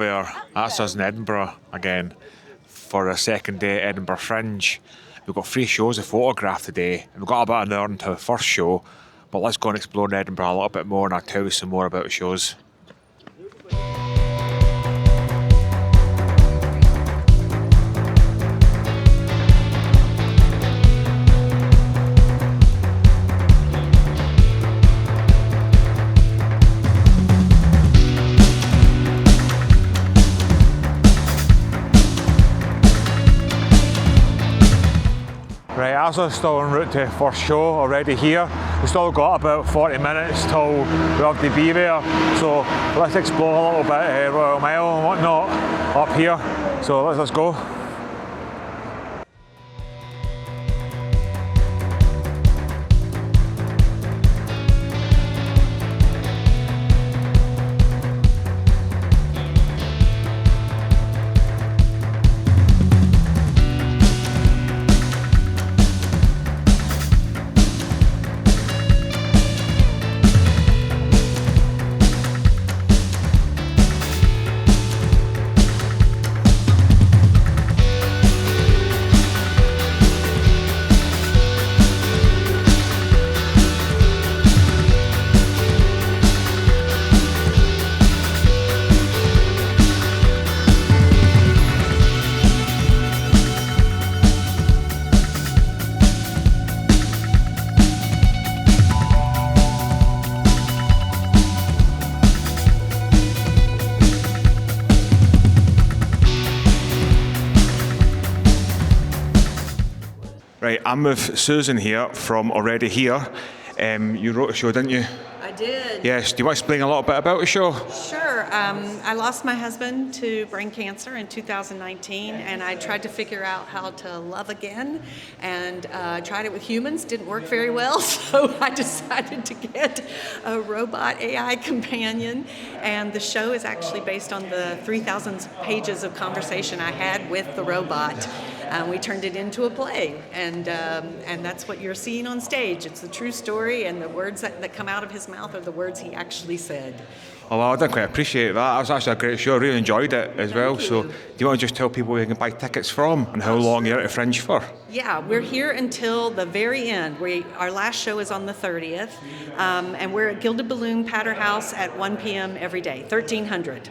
there. That's us in Edinburgh again for the second day at Edinburgh Fringe. We've got 3 shows of photograph today, and we've got about an hour until the first show. But let's go and explore Edinburgh a little bit more, and I'll tell you some more about the shows. Right, as we're still en route to the first show already here, we've still got about 40 minutes till we have to be there. So let's explore a little bit Royal Mile and whatnot up here. So let's go. Right, I'm with Susan here from Already Here. You wrote a show, didn't you? I did. Yes, do you want to explain a little bit about the show? Sure. I lost my husband to brain cancer in 2019, and I tried to figure out how to love again, and tried it with humans. Didn't work very well, so I decided to get a robot AI companion, and the show is actually based on the 3,000 pages of conversation I had with the robot. We turned it into a play, and that's what you're seeing on stage. It's the true story, and the words that come out of his mouth are the words he actually said. Oh, well, I did quite appreciate that. That was actually a great show. I really enjoyed it as well. Thank you. So do you want to just tell people where you can buy tickets from and how long you're at the Fringe for? Yeah, we're here until the very end. Our last show is on the 30th, and we're at Gilded Balloon Patter House at 1 p.m. every day, 1300.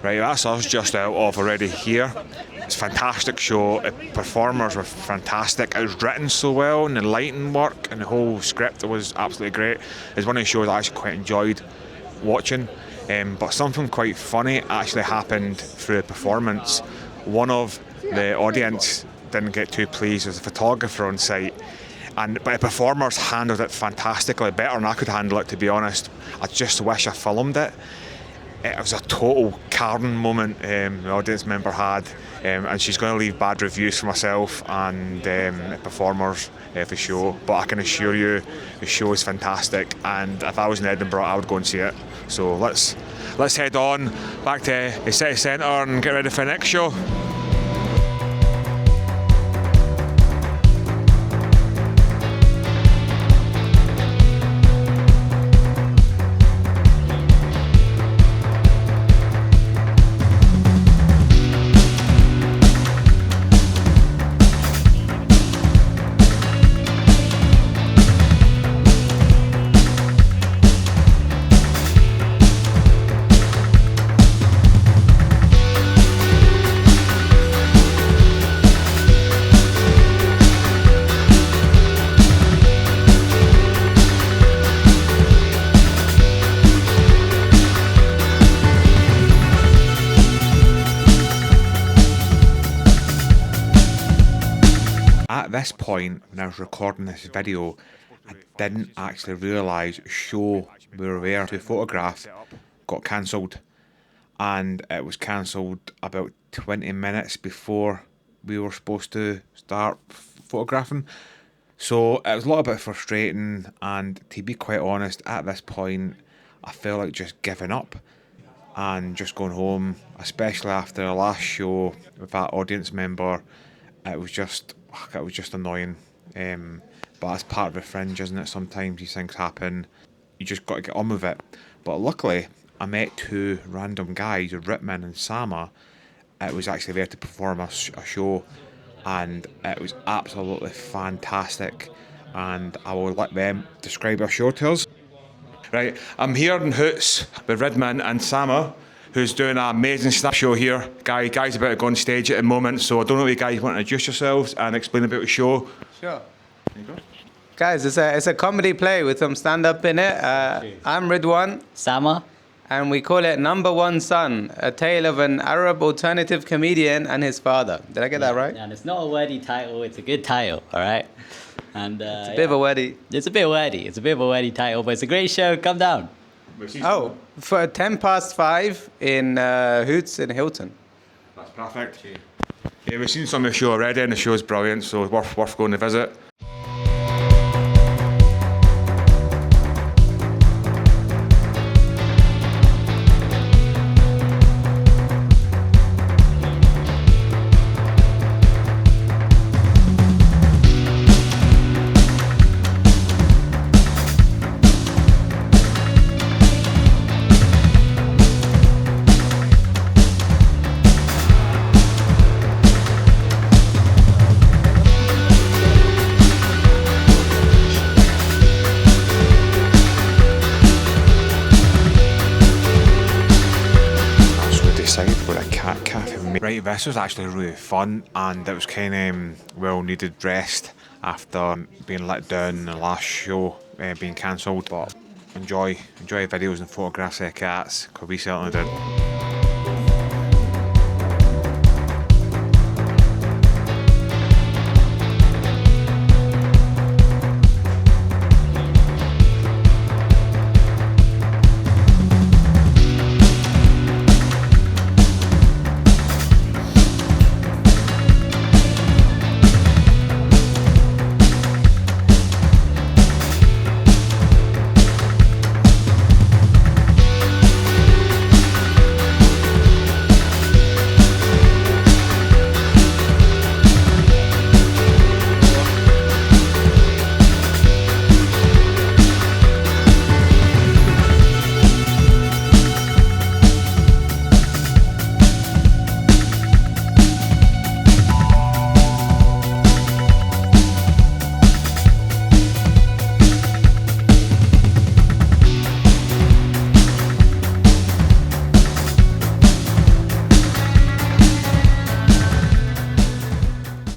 Right, that's us just out of Already Here. It's a fantastic show. The performers were fantastic. It was written so well, and the lighting work and the whole script was absolutely great. It's one of the shows I actually quite enjoyed watching. But something quite funny actually happened through the performance. One of the audience didn't get too pleased with the photographer on site. But the performers handled it fantastically, better than I could handle it, to be honest. I just wish I filmed it. It was a total Karen moment the audience member had, and she's going to leave bad reviews for myself and the performers for the show. But I can assure you, the show is fantastic, and if I was in Edinburgh, I would go and see it. So let's head on back to the city centre and get ready for the next show. this point, when I was recording this video, I didn't actually realise the show we were there to photograph got cancelled. And it was cancelled about 20 minutes before we were supposed to start photographing. So it was a little bit frustrating, and to be quite honest, at this point, I felt like just giving up and just going home, especially after the last show with that audience member. It was just annoying. But that's part of the Fringe, isn't it? Sometimes these things happen. You just got to get on with it. But luckily, I met two random guys, Ritman and Sama. It was actually there to perform a show, and it was absolutely fantastic. And I will let them describe our show to us. Right, I'm here in Hoots with Ridman and Sama, who's doing an amazing snap show here. Guy's about to go on stage at the moment, so I don't know if you guys want to introduce yourselves and explain about the show. Sure. There you go. Guys, it's a comedy play with some stand-up in it. I'm Ridwan. Sama. And we call it Number One Son, a tale of an Arab alternative comedian and his father. Did I get that right? And it's not a wordy title, it's a good title, all right? And It's a bit of a wordy. It's a bit wordy. It's a bit of a wordy title, but it's a great show. Come down. Oh, for 5:10 in Hoots in Hilton. That's perfect. Yeah, we've seen some of the show already, and the show's brilliant, so it's worth going to visit. Right, this was actually really fun, and it was kind of well needed rest after being let down in the last show being cancelled. But enjoy videos and photographs of the cats, because we certainly did.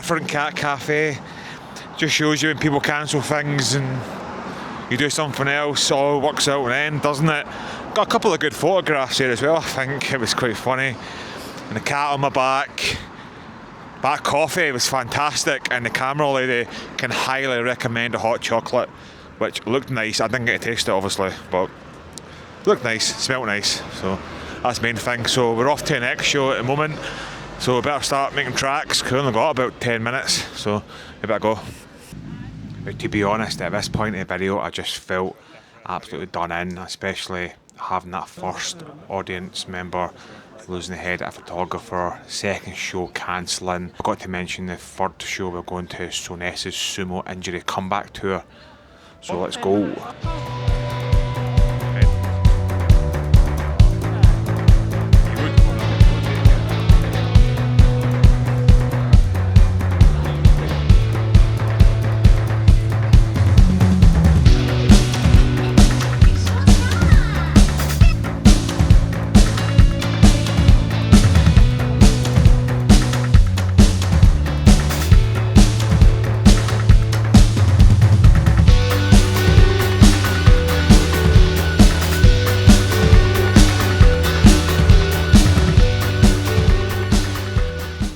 Front Cat Cafe just shows you when people cancel things and you do something else, all works out in the end, doesn't it? Got a couple of good photographs here as well. I think it was quite funny. And the cat on my back. That coffee was fantastic, and the camera lady can highly recommend a hot chocolate, which looked nice. I didn't get to taste it obviously, but looked nice, smelled nice. So that's the main thing. So we're off to the next show at the moment. So we better start making tracks, because we only got about 10 minutes, so we better go. But to be honest, at this point in the video, I just felt absolutely done in, especially having that first audience member losing the head at a photographer, second show cancelling. I forgot to mention the third show we're going to, Sonessa's sumo injury comeback tour. So let's go.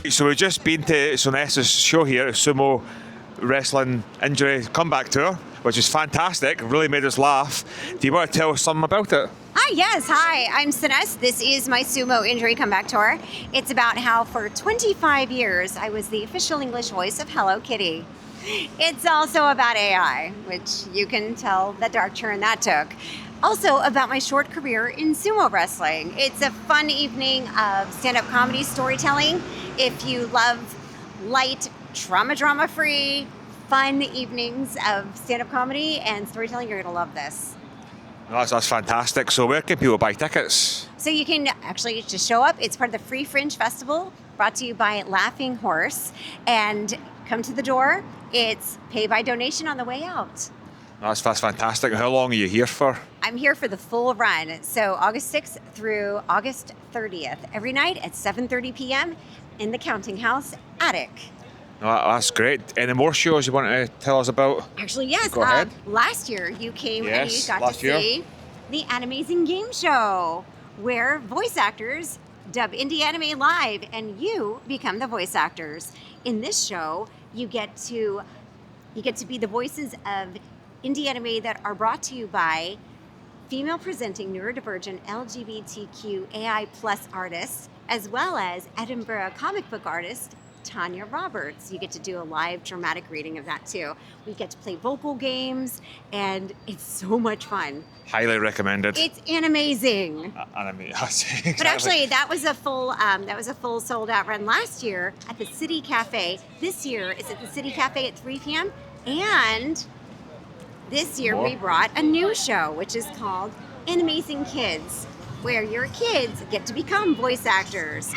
So we've just been to Sonessa's show here, sumo wrestling injury comeback tour, which is fantastic, really made us laugh. Do you want to tell us something about it? Hi, yes. Hi, I'm Sines. This is my sumo injury comeback tour. It's about how for 25 years I was the official English voice of Hello Kitty. It's also about AI, which you can tell the dark turn that took. Also about my short career in sumo wrestling. It's a fun evening of stand-up comedy storytelling. If you love light, drama-free, fun evenings of stand-up comedy and storytelling, you're going to love this. That's fantastic. So where can people buy tickets? So you can actually just show up. It's part of the Free Fringe Festival, brought to you by Laughing Horse. And come to the door. It's pay by donation on the way out. That's fantastic. How long are you here for? I'm here for the full run. So August 6th through August 30th, every night at 7:30 p.m. in the Counting House attic. That's great. Any more shows you want to tell us about? Actually, yes. Go ahead. Last year you came and you Yes, got last to year. see the Animazing Game Show, where voice actors dub indie anime live and you become the voice actors. In this show, you get to be the voices of indie anime that are brought to you by female presenting neurodivergent LGBTQ AI plus artists, as well as Edinburgh comic book artist Tanya Roberts. You get to do a live dramatic reading of that too. We get to play vocal games, and it's so much fun. Highly recommended. It's amazing. Exactly. But actually, that was a full sold out run last year at the City Cafe. This year it's at the City Cafe at 3 p.m. And this year we brought a new show, which is called Animazing Kids, where your kids get to become voice actors.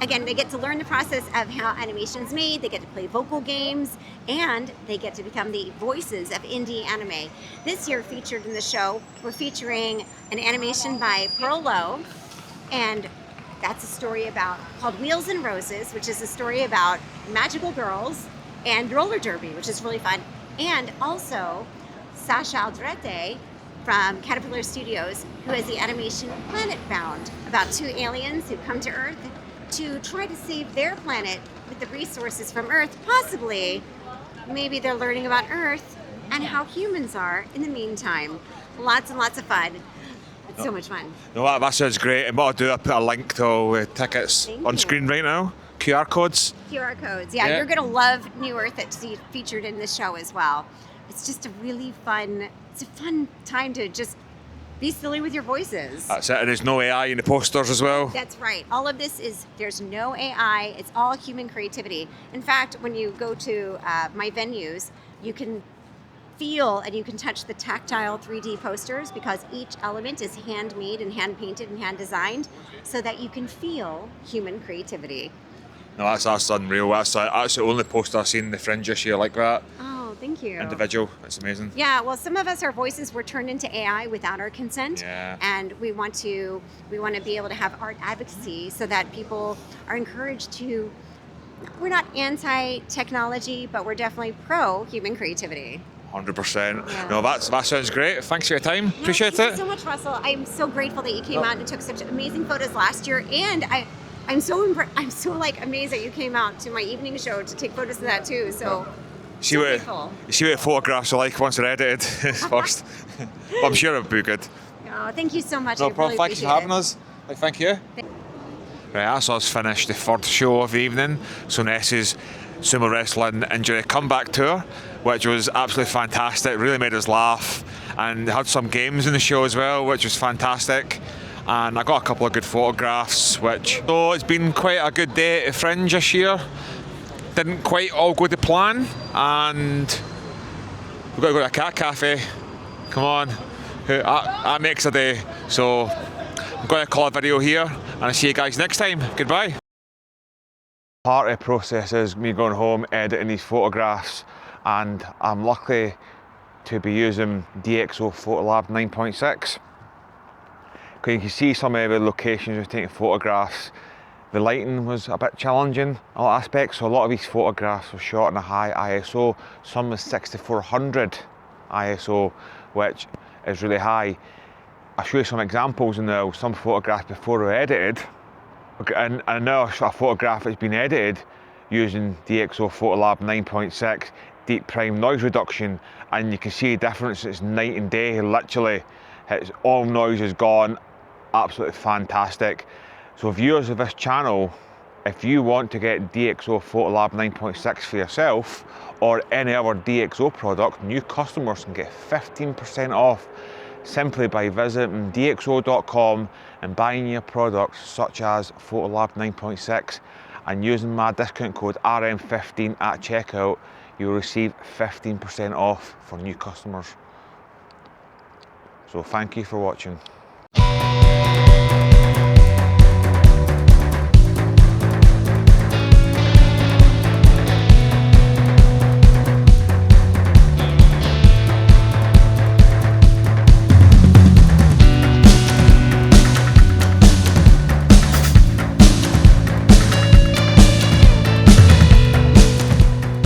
Again, they get to learn the process of how animation's made, they get to play vocal games, and they get to become the voices of indie anime. This year featured in the show, we're featuring an animation by Pearl Lowe, and that's a story called Wheels and Roses, which is a story about magical girls and roller derby, which is really fun. And also Sasha Aldrete from Caterpillar Studios, who has the animation Planet Bound, about two aliens who come to Earth to try to save their planet with the resources from Earth. Possibly, maybe they're learning about Earth and how humans are in the meantime. Lots and lots of fun. It's so much fun. No, that sounds great. And what I'll do, I'll put a link to all the tickets Thank on you. screen right now. QR codes. QR codes. Yeah, Yeah. you're going to love New Earth that's featured in this show as well. It's just a really fun, it's a fun time to just be silly with your voices. That's it. And there's no AI in the posters as well. That's right. All of this there's no AI. It's all human creativity. In fact, when you go to my venues, you can feel and you can touch the tactile 3D posters because each element is handmade and hand painted and hand designed so that you can feel human creativity. No, that's unreal. That's the only poster I've seen in the Fringe this year like that. Oh, thank you. Individual. It's amazing. Yeah, well, some of us, our voices were turned into AI without our consent, Yeah. and we want to be able to have art advocacy so that people are encouraged to. We're not anti-technology, but we're definitely pro-human creativity. 100%. Yeah. No, that sounds great. Thanks for your time. Appreciate Thank it. you so much, Russell. I'm so grateful that you came out and took such amazing photos last year, and I'm so amazed that you came out to my evening show to take photos of that too. So. See what the photographs are like once they're edited first. But I'm sure it'll be good. Oh, thank you so much. No I problem. really Thank you for appreciate having it. us. Thank you. Right, that's us finished the third show of the evening. So Ness's Sumo Wrestling Injury Comeback Tour, which was absolutely fantastic. Really made us laugh, and had some games in the show as well, which was fantastic. And I got a couple of good photographs, so it's been quite a good day at the Fringe this year. Didn't quite all go to plan, and we've got to go to a cat cafe. Come on, that makes a day. So I'm going to call a video here, and I'll see you guys next time. Goodbye. Part of the process is me going home, editing these photographs, and I'm lucky to be using DxO Photolab 9.6. You can see some of the locations we've taken photographs. The lighting was a bit challenging in all aspects, so a lot of these photographs were shot in a high ISO. Some was 6400 ISO, which is really high. I'll show you some examples now, some photographs before they're edited. And now a photograph that's been edited using DxO Photolab 9.6 deep prime noise reduction, and you can see the difference. It's night and day, literally. It's all noise is gone, absolutely fantastic. So viewers of this channel, if you want to get DxO Photolab 9.6 for yourself or any other DxO product, new customers can get 15% off simply by visiting dxo.com and buying your products such as Photolab 9.6 and using my discount code RM15 at checkout. You'll receive 15% off for new customers. So thank you for watching.